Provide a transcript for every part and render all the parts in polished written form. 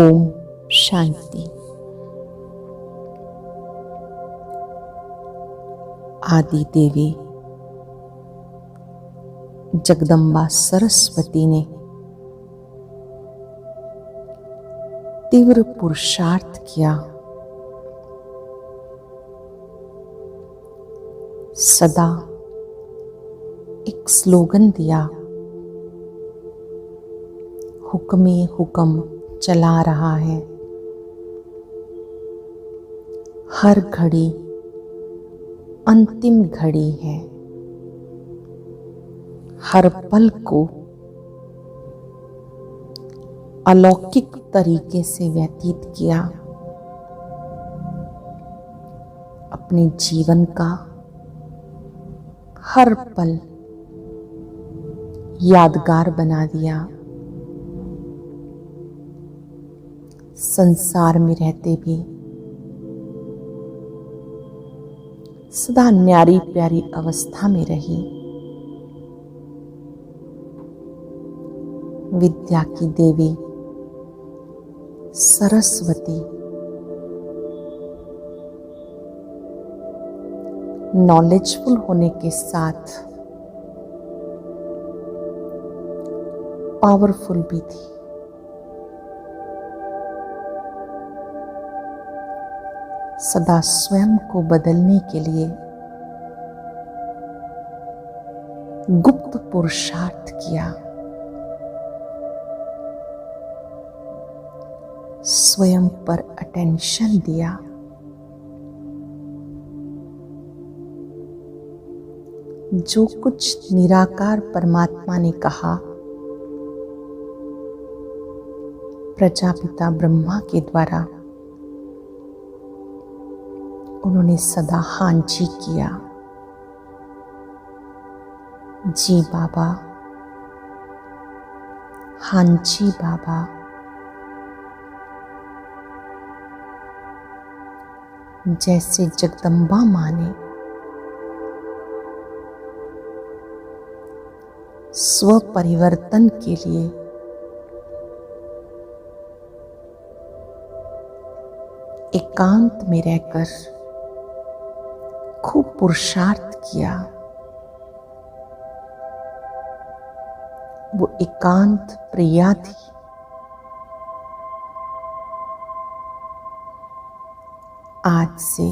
ओम शांति। आदि देवी जगदम्बा सरस्वती ने तीव्र पुरुषार्थ किया, सदा एक स्लोगन दिया, हुक्मे हुक्म चला रहा है। हर घड़ी अंतिम घड़ी है। हर पल को अलौकिक तरीके से व्यतीत किया। अपने जीवन का हर पल यादगार बना दिया। संसार में रहते भी सदा न्यारी प्यारी अवस्था में रही। विद्या की देवी सरस्वती नॉलेजफुल होने के साथ पावरफुल भी थी। सदा स्वयं को बदलने के लिए गुप्त पुरुषार्थ किया। स्वयं पर अटेंशन दिया। जो कुछ निराकार परमात्मा ने कहा, प्रजापिता ब्रह्मा के द्वारा, उन्होंने सदा हाँ जी किया। जी बाबा, हाँ जी बाबा। जैसे जगदम्बा माँ ने स्व परिवर्तन के लिए एकांत में रहकर खूब पुरुषार्थ किया, वो एकांत प्रिया थी। आज से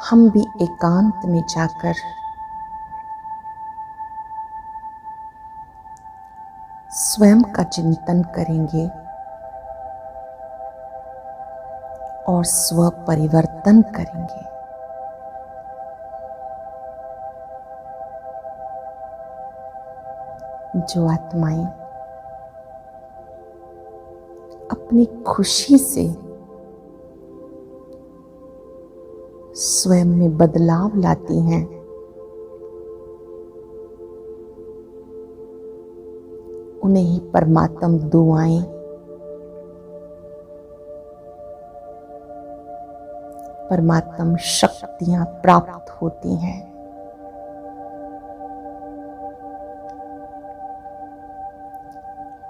हम भी एकांत में जाकर स्वयं का चिंतन करेंगे और स्व परिवर्तन करेंगे। जो आत्माएं अपनी खुशी से स्वयं में बदलाव लाती हैं, उन्हें ही परमात्म दुआएं परमात्म शक्तियां प्राप्त होती हैं।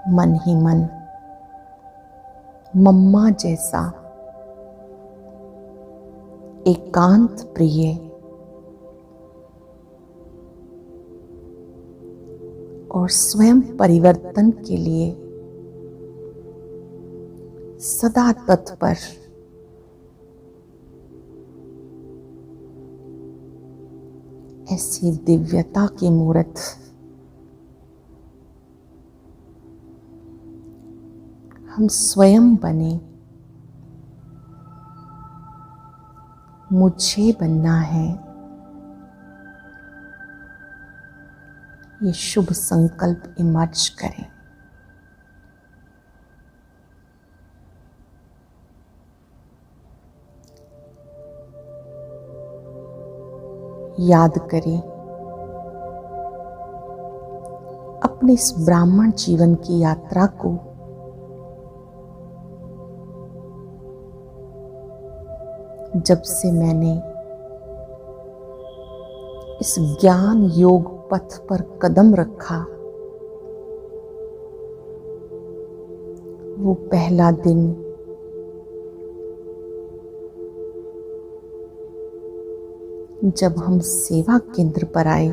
मन ही मन मम्मा जैसा एकांत प्रिय और स्वयं परिवर्तन के लिए सदा तत्पर ऐसी दिव्यता की मूर्त हम स्वयं बने। मुझे बनना है, ये शुभ संकल्प इमर्ज करें। याद करें अपने इस ब्राह्मण जीवन की यात्रा को। जब से मैंने इस ज्ञान योग पथ पर कदम रखा, वो पहला दिन जब हम सेवा केंद्र पर आए,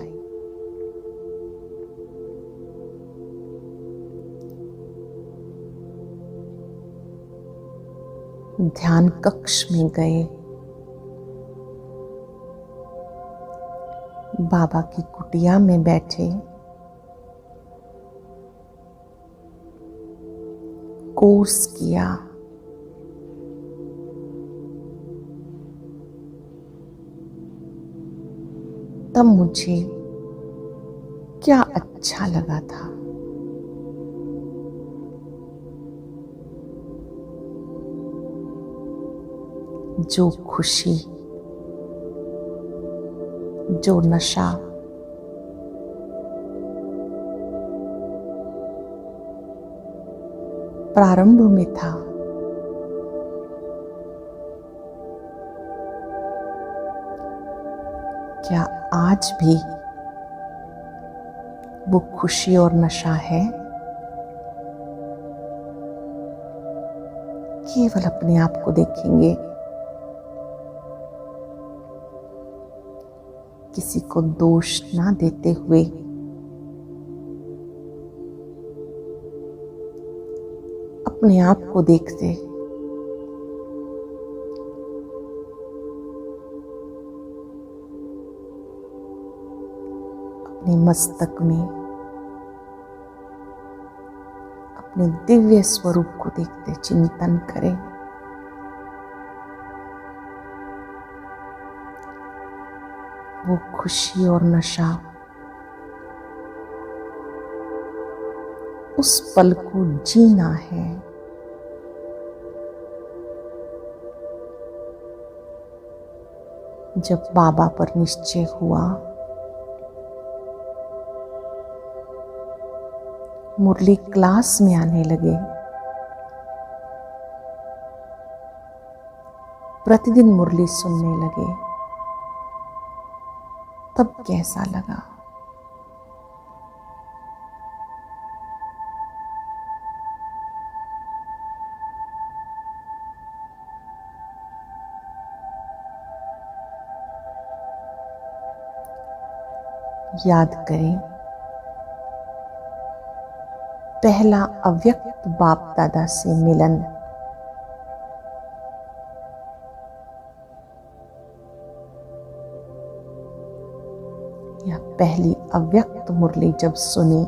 ध्यान कक्ष में गए, बाबा की कुटिया में बैठे, कोर्स किया, तब मुझे क्या अच्छा लगा था। जो खुशी, जो नशा प्रारंभ में था, क्या आज भी वो खुशी और नशा है? केवल अपने आप को देखेंगे, किसी को दोष ना देते हुए, अपने आप को देखते, अपने मस्तक में अपने दिव्य स्वरूप को देखते चिंतन करें। वो खुशी और नशा उस पल को जीना है। जब बाबा पर निश्चय हुआ, मुरली क्लास में आने लगे, प्रतिदिन मुरली सुनने लगे, तब कैसा लगा? याद करें, पहला अव्यक्त बाप दादा से मिलन, या पहली अव्यक्त मुरली जब सुनी,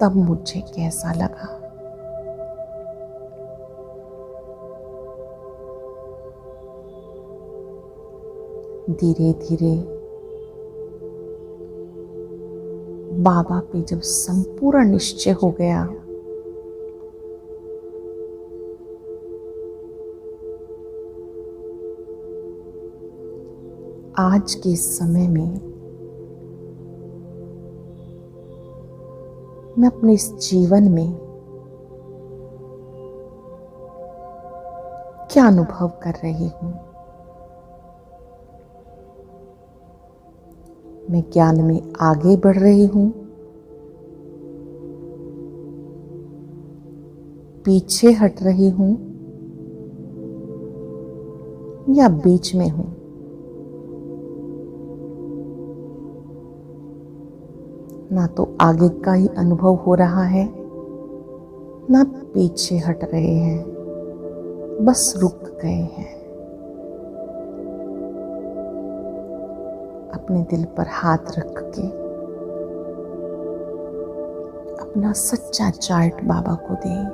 तब मुझे कैसा लगा? धीरे धीरे बाबा पे जब संपूर्ण निश्चय हो गया, आज के समय में मैं अपने इस जीवन में क्या अनुभव कर रही हूं? मैं ज्ञान में आगे बढ़ रही हूं, पीछे हट रही हूं, या बीच में हूं? ना तो आगे का ही अनुभव हो रहा है, ना पीछे हट रहे हैं, बस रुक गए हैं। अपने दिल पर हाथ रख के अपना सच्चा चार्ट बाबा को दें।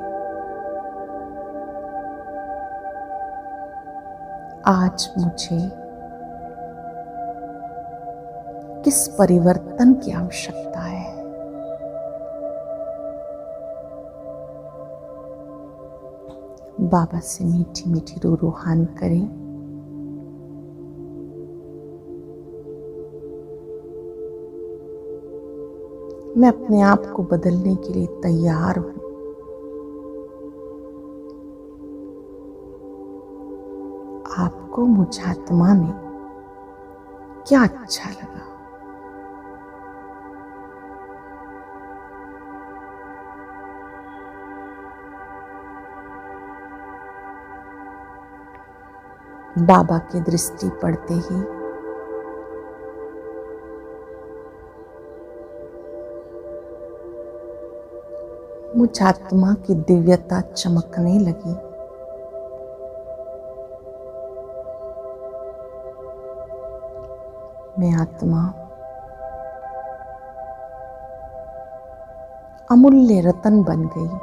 आज मुझे किस परिवर्तन की आवश्यकता है? बाबा से मीठी मीठी रूहान करें। मैं अपने आप को बदलने के लिए तैयार हूं। आपको मुझ आत्मा में क्या अच्छा लगा? बाबा की दृष्टि पड़ते ही मुझ आत्मा की दिव्यता चमकने लगी। मैं आत्मा अमूल्य रतन बन गई।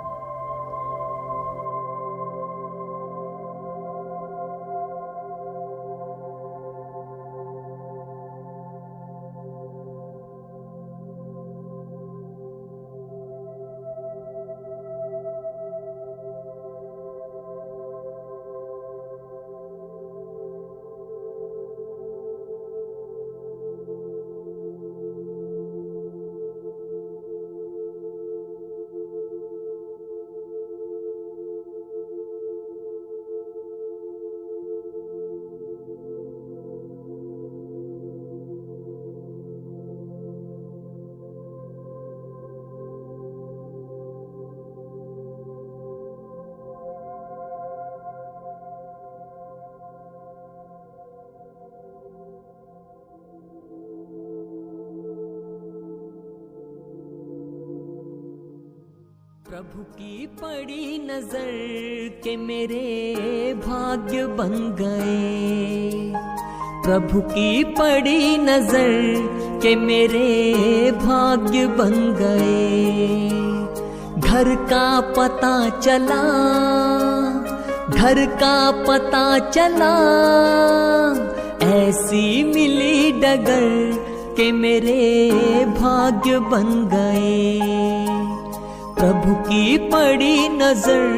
प्रभु की पड़ी नजर के मेरे भाग्य बन गए। प्रभु की पड़ी नजर के मेरे भाग्य बन गए। घर का पता चला, घर का पता चला, ऐसी मिली डगर के मेरे भाग्य बन गए। प्रभु की पड़ी नजर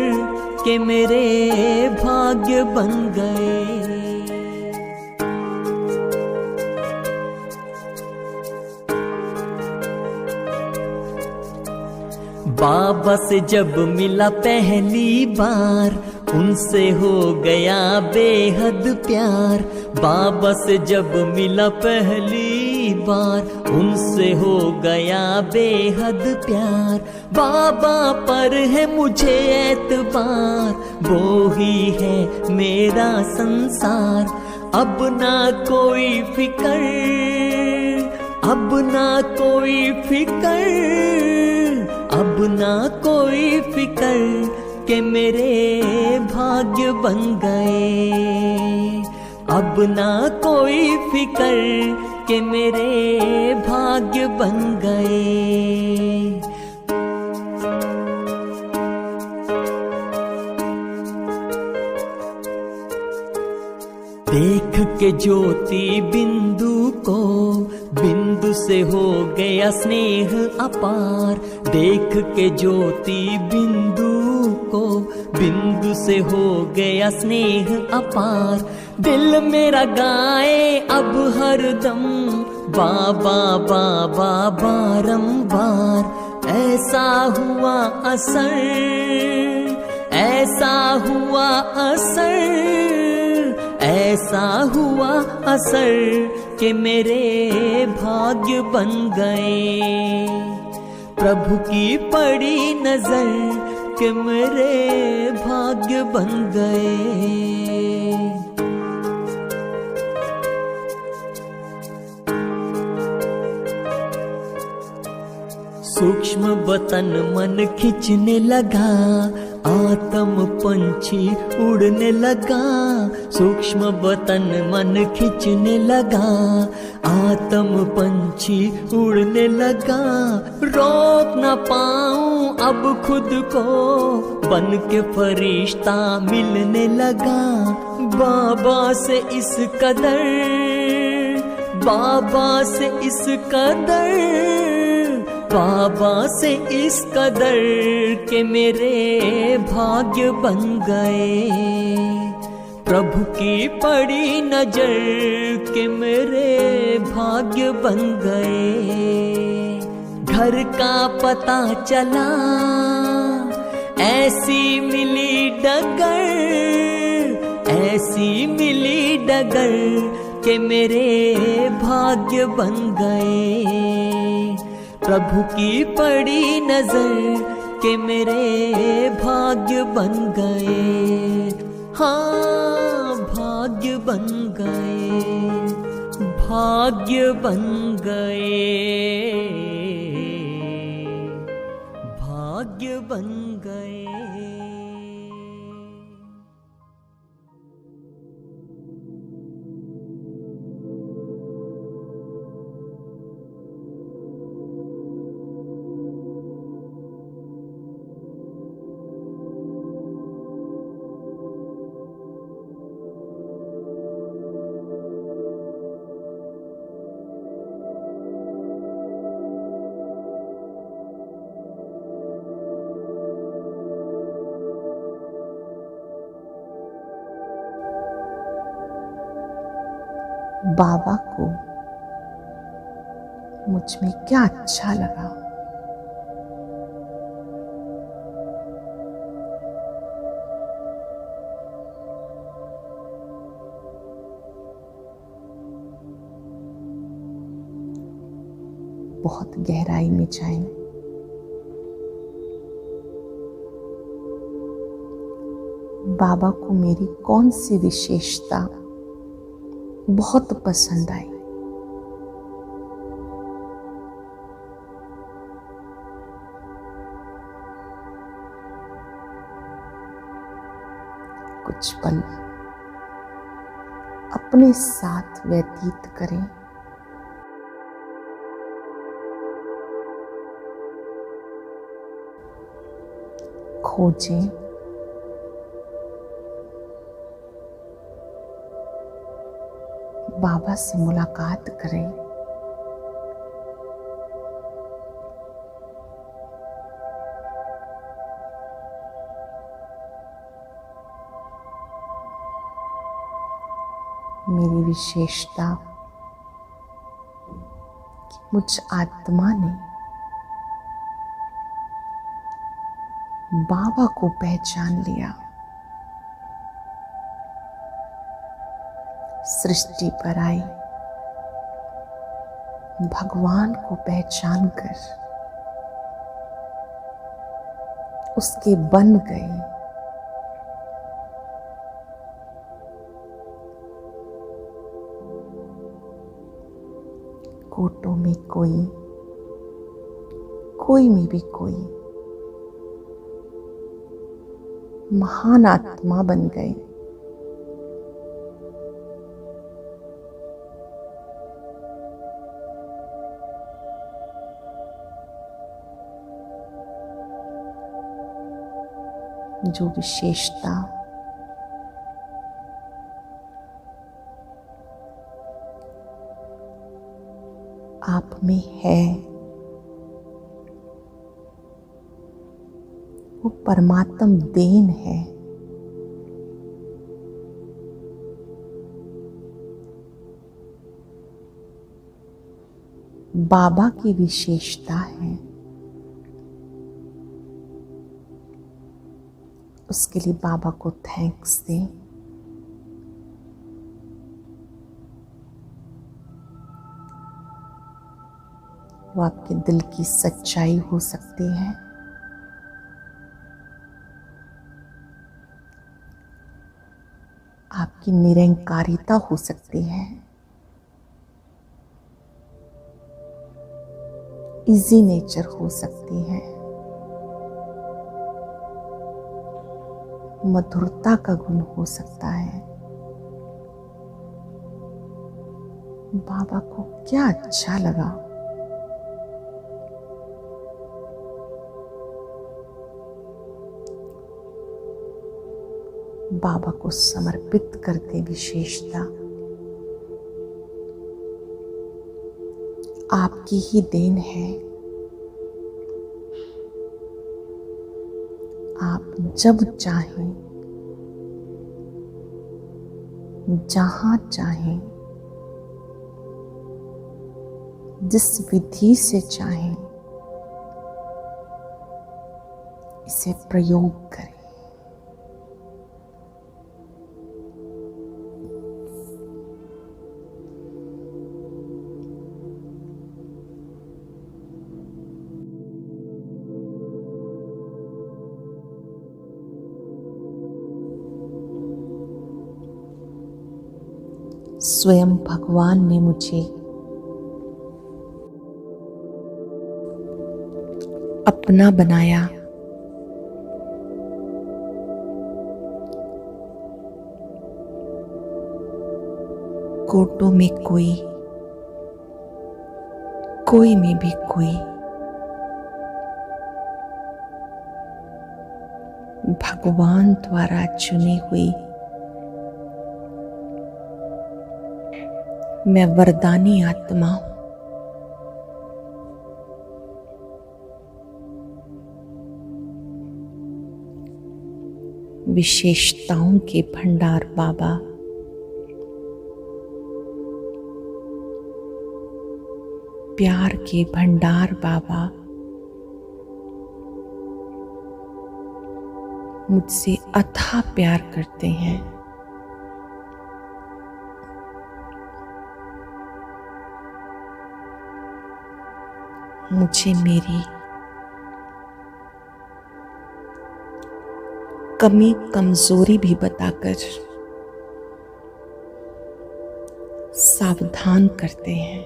के मेरे भाग्य बन गए। बाबा से जब मिला पहली बार, उनसे हो गया बेहद प्यार। बाबा से जब मिला पहली बार, उनसे हो गया बेहद प्यार। बाबा पर है मुझे एतबार, वो ही है मेरा संसार। अब ना कोई फिकर, अब ना कोई फिकर, अब ना कोई फिकर के मेरे भाग्य बन गए। अब ना कोई फिकर के मेरे भाग्य बन गए। देख के ज्योति बिंदु को, बिंदु से हो गया स्नेह अपार। देख के ज्योति बिंदु को, बिंदु से हो गया स्नेह अपार। दिल मेरा गाए अब हरदम बाबा बाबा बारंबार। ऐसा हुआ असर, ऐसा हुआ असर, ऐसा हुआ असर कि मेरे भाग्य बन गए। प्रभु की पड़ी नजर कि मेरे भाग्य बन गए। सूक्ष्म बतन मन खींचने लगा, आत्म पंछी उड़ने लगा। सूक्ष्म बतन मन खींचने लगा, आत्म पंछी उड़ने लगा। रोक न पाऊं अब खुद को, बन के फरिश्ता मिलने लगा। बाबा से इस कदर, बाबा से इस कदर, बाबा से इस कदर के मेरे भाग्य बन गए। प्रभु की पड़ी नजर के मेरे भाग्य बन गए। घर का पता चला, ऐसी मिली डगर, ऐसी मिली डगर के मेरे भाग्य बन गए। प्रभु की पड़ी नजर के मेरे भाग्य बन गए। हाँ, भाग्य बन गए, भाग्य बन गए, भाग्य बन गए। बाबा को मुझ में क्या अच्छा लगा। बहुत गहराई में जाएं। बाबा को मेरी कौन सी विशेषता बहुत पसंद आई। कुछ पल अपने साथ व्यतीत करें। खोजें, बाबा से मुलाकात करें। मेरी विशेषता कि मुझ आत्मा ने बाबा को पहचान लिया। सृष्टि पर आई, भगवान को पहचान कर उसके बन गए। कोटों में कोई, कोई में भी कोई महान आत्मा बन गए। जो विशेषता आप में है वो परमात्म देन है। बाबा की विशेषता है। उसके लिए बाबा को थैंक्स दें। वो आपके दिल की सच्चाई हो सकती है, आपकी निरंकारिता हो सकती है, इजी नेचर हो सकती है, मधुरता का गुण हो सकता है। बाबा को क्या अच्छा लगा। बाबा को समर्पित करते विशेषता आपकी ही देन है। आप जब चाहें, जहां चाहें, जिस विधि से चाहें इसे प्रयोग करें। स्वयं भगवान ने मुझे अपना बनाया। कोटों में कोई, कोई में भी कोई, भगवान द्वारा चुनी हुई मैं वरदानी आत्मा हूं। विशेषताओं के भंडार बाबा, प्यार के भंडार बाबा, मुझसे अथाह प्यार करते हैं। मुझे मेरी कमी कमजोरी भी बताकर सावधान करते हैं।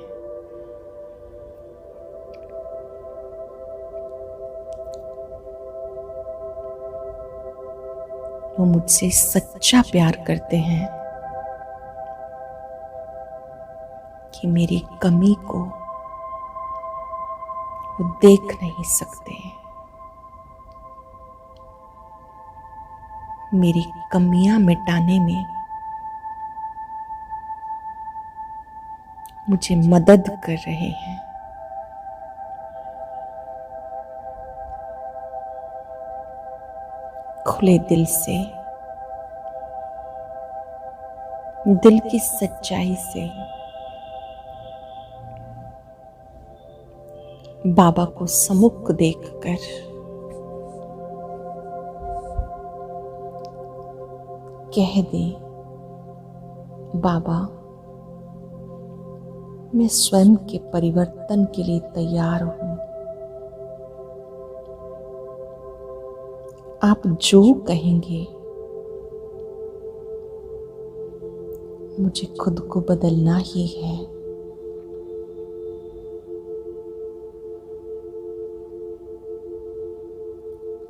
वो मुझसे सच्चा प्यार करते हैं कि मेरी कमी को वो देख नहीं सकते। मेरी कमियां मिटाने में मुझे मदद कर रहे हैं। खुले दिल से, दिल की सच्चाई से बाबा को सम्मुख देखकर कह दे, बाबा मैं स्वयं के परिवर्तन के लिए तैयार हूं। आप जो कहेंगे मुझे खुद को बदलना ही है।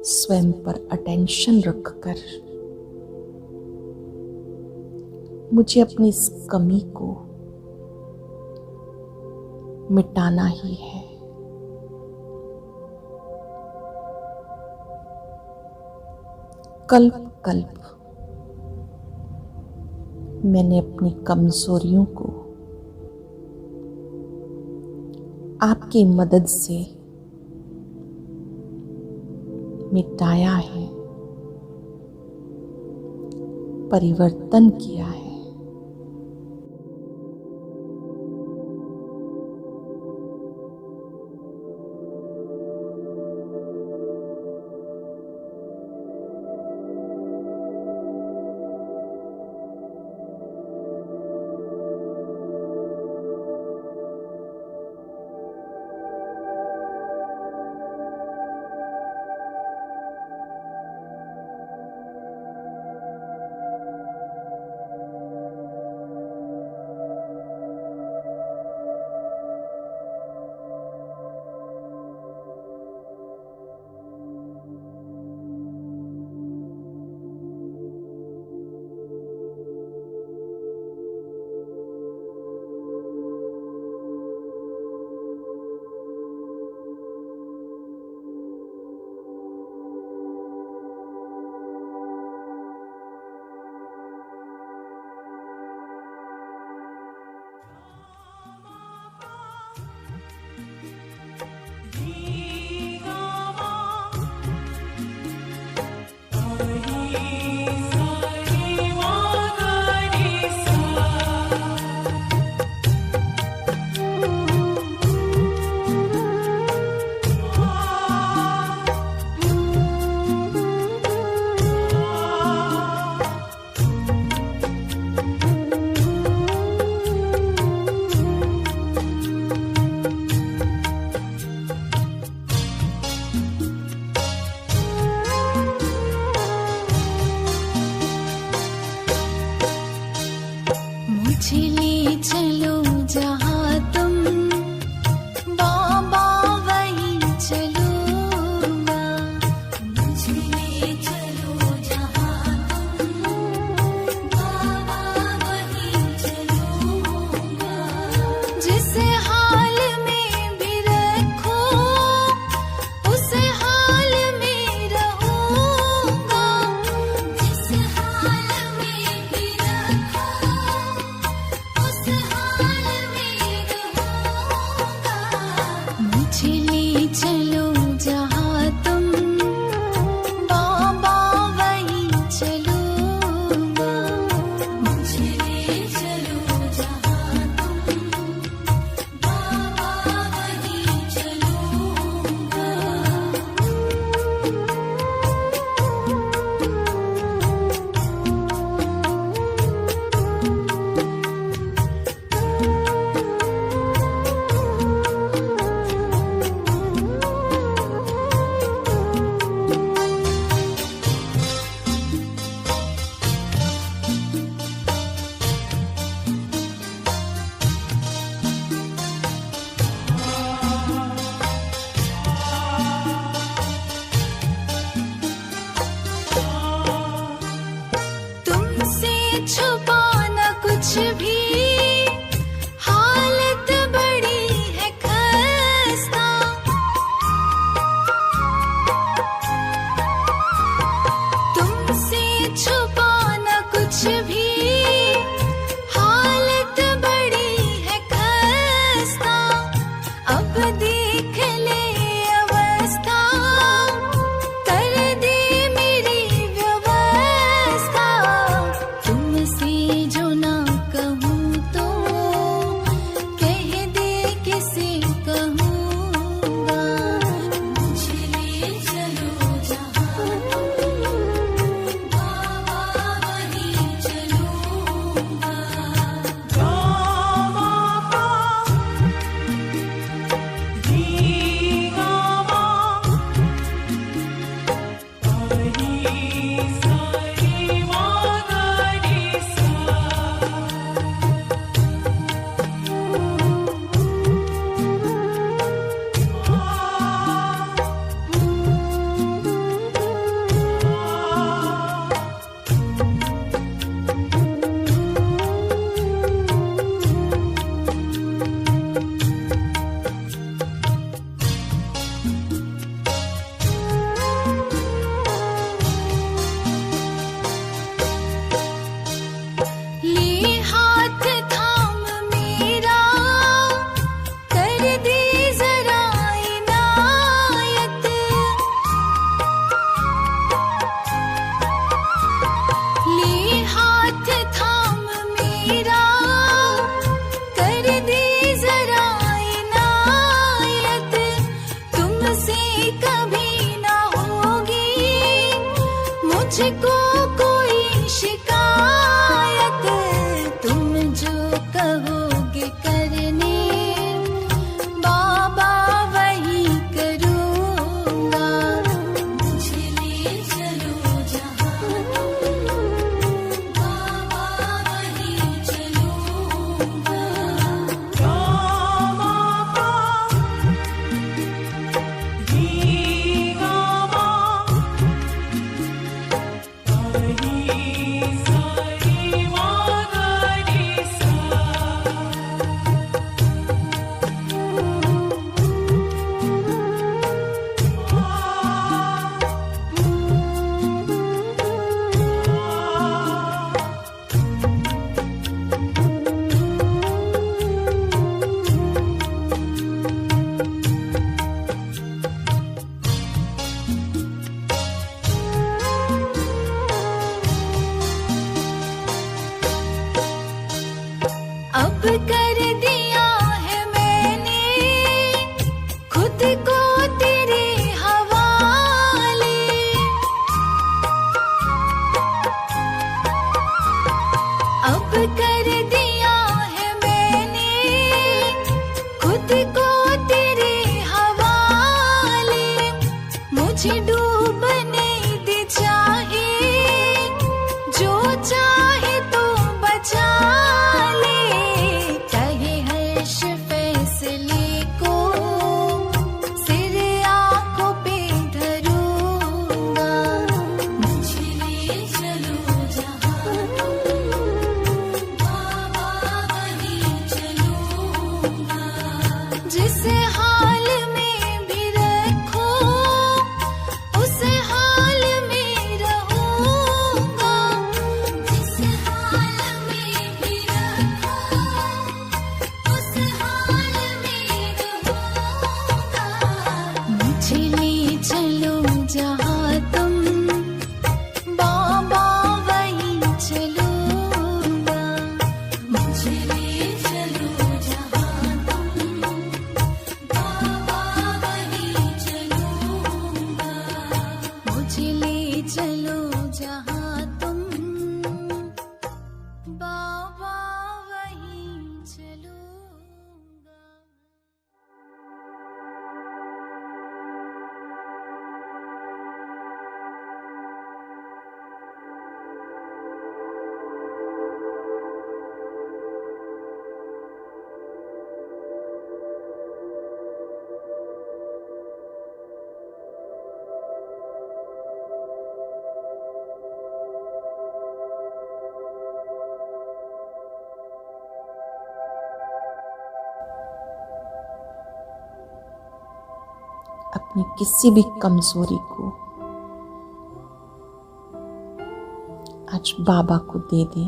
स्वयं पर अटेंशन रखकर मुझे अपनी इस कमी को मिटाना ही है। कल्प कल्प मैंने अपनी कमजोरियों को आपकी मदद से मिटाया है, परिवर्तन किया है। मुझे ले चलो जहाँ तुम, बाबा वहीं चलूंगा। मुझे ले चलो जहाँ तुम, बाबा वहीं चलूंगा। तुमसे छुपा न कुछ भी, हालत बड़ी है खस्ता। तुमसे छुपा न कुछ भी, हालत बड़ी है खस्ता। अब देख ले अवस्था, कर दे मेरी व्यवस्था। तुमसे जो ना कहूँ तो कह दे किसे कहूँगा। मुझे ले चलो जहाँ तुम, बाबा वहीं चलूंगा। ले हाथ थाम मेरा, कर दे जरा इनायत। ले हाथ थाम मेरा, कर दे जरा इनायत। तुमसे कभी ना होगी मुझको कोई शिकायत। तुम जो कहोगे करने, बाबा वही करूँगा। मुझे ले चलो जहाँ तुम, बाबा वहीं चलूंगा। अब कर दिया है मैंने खुद को तेरे हवाले। अब कर दिया है मैंने खुद को तेरे हवाले। मुझे डूबने दे चाहे, जो चाहे तो बचा ले। कहे हर्ष फैसले को सिर आंखों पे धरूंगा। मुझे ले चलो जहाँ तुम, बाबा वहीं चलूंगा। जिस हाल में भी रखो उस हाल में रहूंगा। जिस हाल में भी रखो उस हाल में रहूंगा। अपनी किसी भी कमजोरी को आज बाबा को दे दे।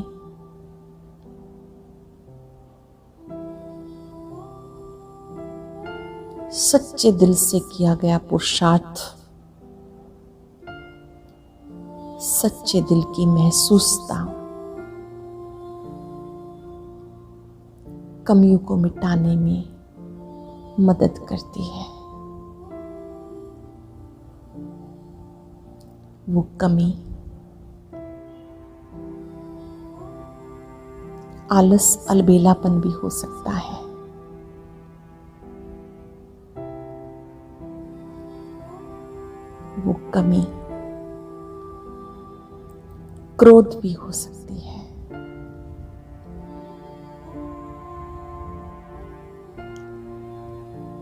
सच्चे दिल से किया गया पुरुषार्थ, सच्चे दिल की महसूसता कमियों को मिटाने में मदद करती है। वो कमी आलस, अलबेलापन भी हो सकता है। वो कमी क्रोध भी हो सकती है।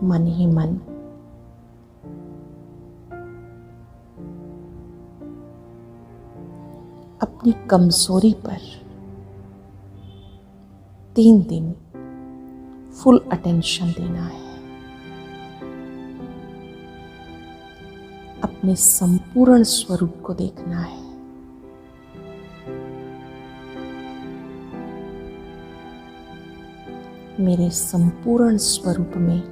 मन ही मन अपनी कमजोरी पर 3 दिन फुल अटेंशन देना है। अपने संपूर्ण स्वरूप को देखना है। मेरे संपूर्ण स्वरूप में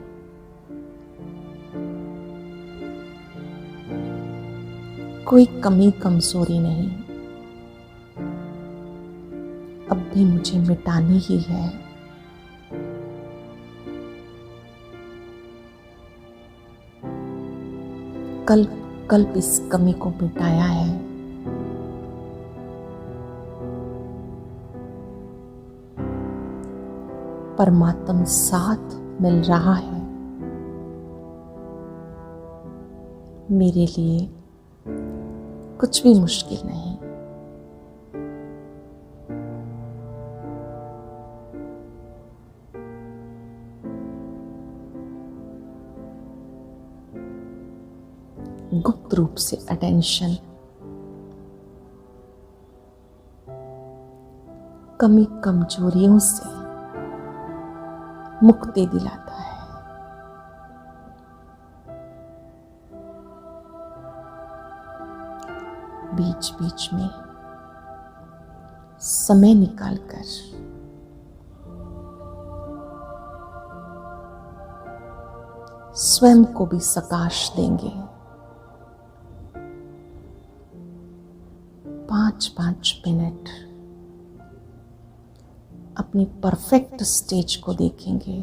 कोई कमी कमजोरी नहीं, अब भी मुझे मिटानी ही है। कल्प इस कमी को मिटाया है। परमात्मा साथ मिल रहा है। मेरे लिए कुछ भी मुश्किल नहीं। गुप्त रूप से अटेंशन कमी कमजोरियों से मुक्ति दिलाता है। बीच बीच में समय निकालकर स्वयं को भी सकाश देंगे। 5-5 मिनट अपनी परफेक्ट स्टेज को देखेंगे।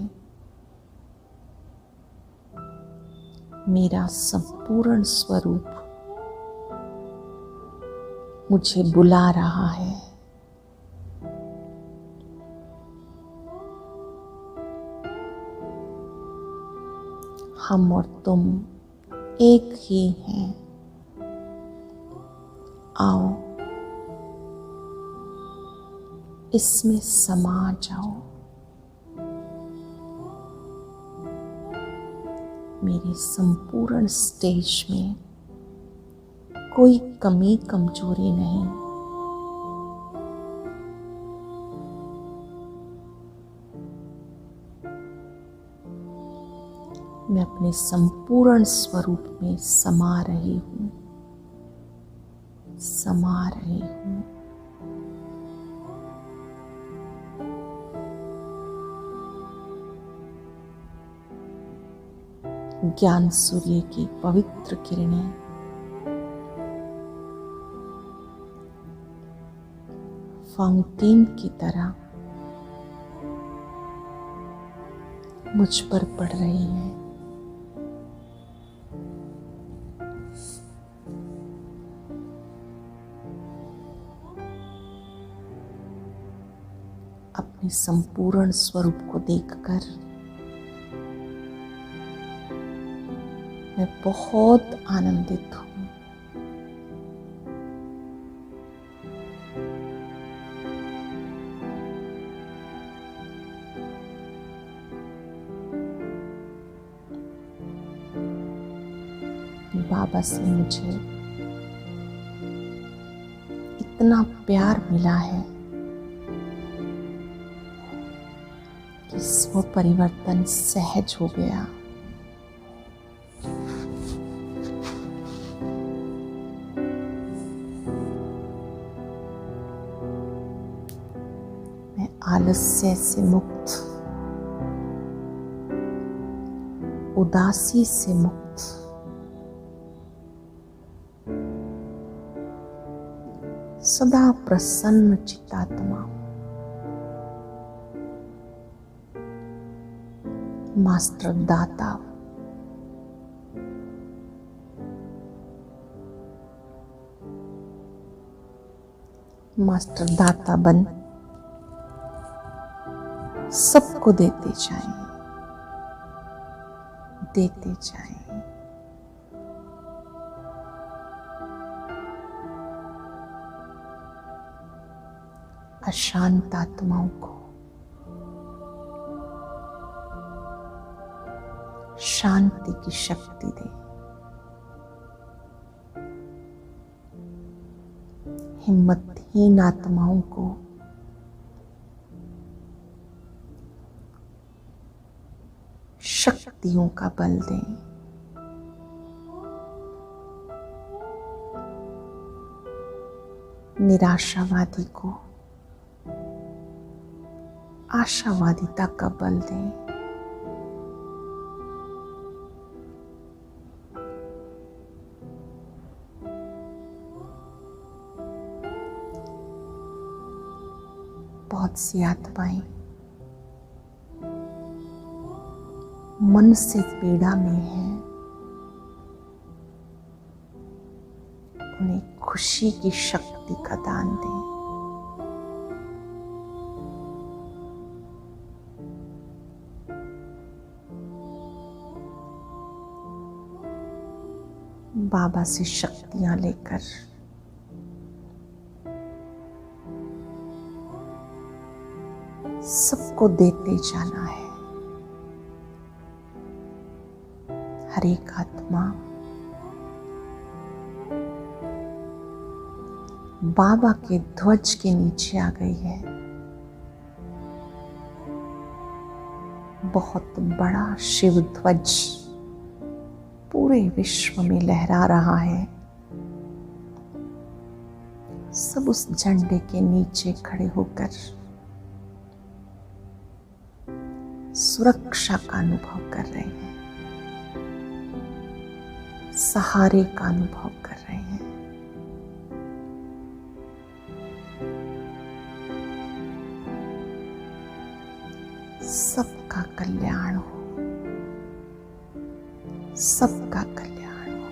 मेरा संपूर्ण स्वरूप मुझे बुला रहा है। हम और तुम एक ही हैं। आओ, इसमें समा जाओ। मेरी संपूर्ण स्टेज में कोई कमी कमजोरी नहीं। मैं अपने संपूर्ण स्वरूप में समा रही हूँ, समा रही हूँ। ज्ञान सूर्य की पवित्र किरणें फाउंटेन की तरह मुझ पर पड़ रही हैं। अपने संपूर्ण स्वरूप को देखकर मैं बहुत आनंदित हूँ। बाबा से मुझे इतना प्यार मिला है कि स्व परिवर्तन सहज हो गया। आलस्य से मुक्त, उदासी से मुक्त, सदा प्रसन्न चित्तात्मा मास्टर दाता, मास्टर दाता बन सबको देते जाएं, देते जाएं। अशांत आत्माओं को शांति की शक्ति दे। हिम्मतहीन आत्माओं को शक्तियों का बल दें। निराशावादी को आशावादिता का बल दें। बहुत सी आत्माएं मन से पीड़ा में हैं, उन्हें खुशी की शक्ति का दान दें। बाबा से शक्तियां लेकर सबको देते जाना है। हर एक आत्मा बाबा के ध्वज के नीचे आ गई है। बहुत बड़ा शिव ध्वज पूरे विश्व में लहरा रहा है। सब उस झंडे के नीचे खड़े होकर सुरक्षा का अनुभव कर रहे हैं, सहारे का अनुभव कर रहे हैं। सबका कल्याण हो, सबका कल्याण हो।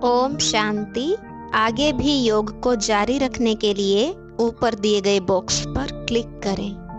ओम शांति। आगे भी योग को जारी रखने के लिए ऊपर दिए गए बॉक्स पर क्लिक करें।